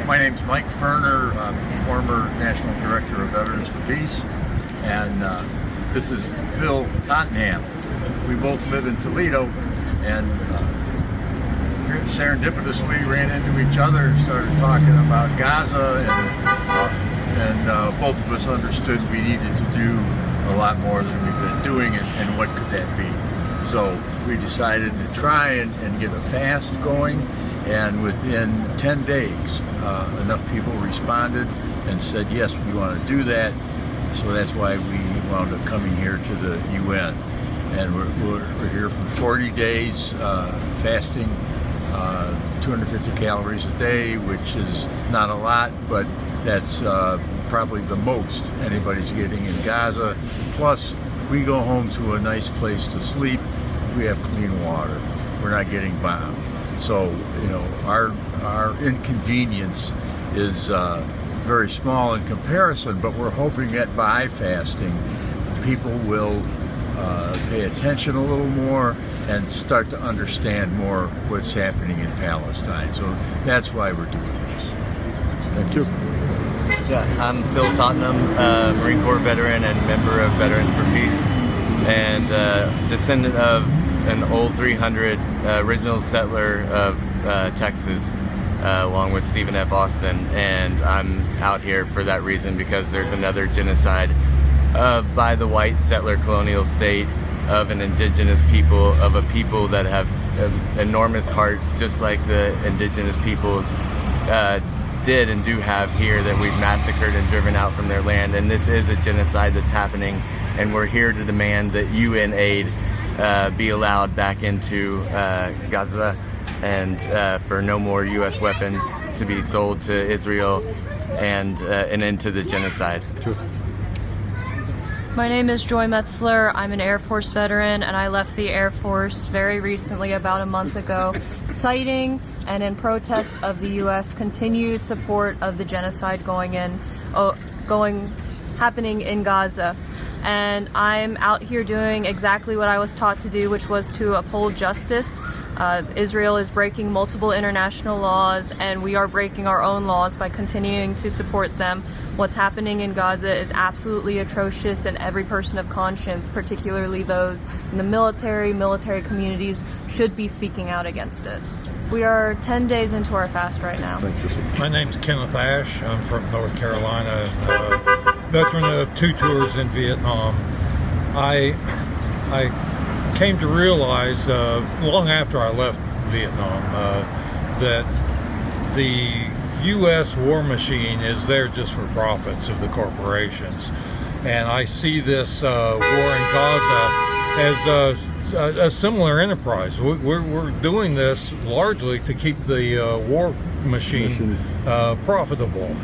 My name's Mike Ferner, former National Director of Veterans for Peace, and this is Phil Tottenham. We both live in Toledo, and serendipitously ran into each other and started talking about Gaza, and both of us understood we needed to do a lot more than we've been doing, and what could that be. So we decided to try and get a fast going, and within 10 days enough people responded and said yes, we want to do that. So that's why we wound up coming here to the UN, and we're here for 40 days fasting 250 calories a day, which is not a lot, but that's probably the most anybody's getting in Gaza. Plus we go home to a nice place to sleep. We have clean water. We're not getting bombed. So, you know, our inconvenience is very small in comparison, but we're hoping that by fasting, people will pay attention a little more and start to understand more what's happening in Palestine. So that's why we're doing this. Thank you. Yeah, I'm Phil Tottenham, Marine Corps veteran and member of Veterans for Peace, and descendant of an old 300 original settler of Texas, along with Stephen F. Austin. And I'm out here for that reason, because there's another genocide by the white settler colonial state of an indigenous people, of a people that have enormous hearts, just like the indigenous peoples did and do have here, that we've massacred and driven out from their land. And this is a genocide that's happening, and we're here to demand that UN aid be allowed back into Gaza, and for no more U.S. weapons to be sold to Israel, and an end to the genocide. Sure. My name is Joy Metzler. I'm an Air Force veteran, and I left the Air Force very recently, about a month ago, citing and in protest of the U.S. continued support of the genocide happening in Gaza. And I'm out here doing exactly what I was taught to do, which was to uphold justice. Israel is breaking multiple international laws, and we are breaking our own laws by continuing to support them. What's happening in Gaza is absolutely atrocious, and every person of conscience, particularly those in the military communities, should be speaking out against it. We are 10 days into our fast right now. My name's Kenneth Ashe. I'm from North Carolina, veteran of 2 tours in Vietnam. I came to realize long after I left Vietnam that the U.S. war machine is there just for profits of the corporations, and I see this war in Gaza as a similar enterprise. We're doing this largely to keep the war machine profitable.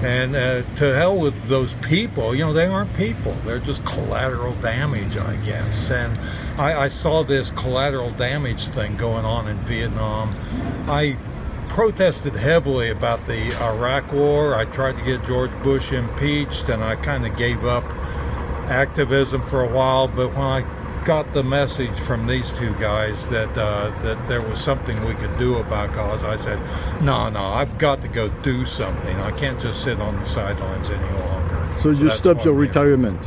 And to hell with those people. You know, they aren't people. They're just collateral damage, I guess. And I saw this collateral damage thing going on in Vietnam. I protested heavily about the Iraq war. I tried to get George Bush impeached, and I kind of gave up activism for a while. But when I got the message from these two guys that there was something we could do about Gaza, I said, no, I've got to go do something. I can't just sit on the sidelines any longer. So you stopped your retirement?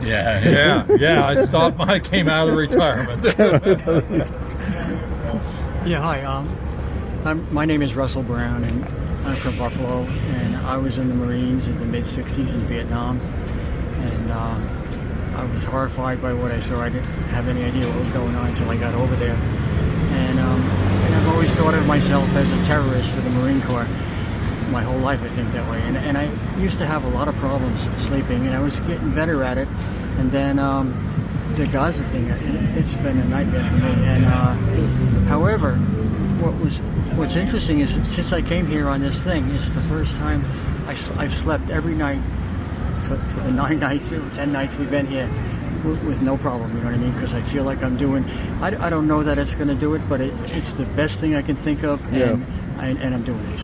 Yeah, I stopped. I came out of retirement. Yeah, hi. My name is Russell Brown, and I'm from Buffalo, and I was in the Marines in the mid-'60s in Vietnam, and I was horrified by what I saw. I didn't have any idea what was going on until I got over there. And I've always thought of myself as a terrorist for the Marine Corps. My whole life, I think that way. And I used to have a lot of problems sleeping, and I was getting better at it. And then the Gaza thing, it's been a nightmare for me. And however, what's interesting is that since I came here on this thing, it's the first time I've slept every night for the 9 nights or 10 nights we've been here with no problem, you know what I mean? Because I feel like I'm doing, I don't know that it's going to do it, but it's the best thing I can think of, and I'm doing it.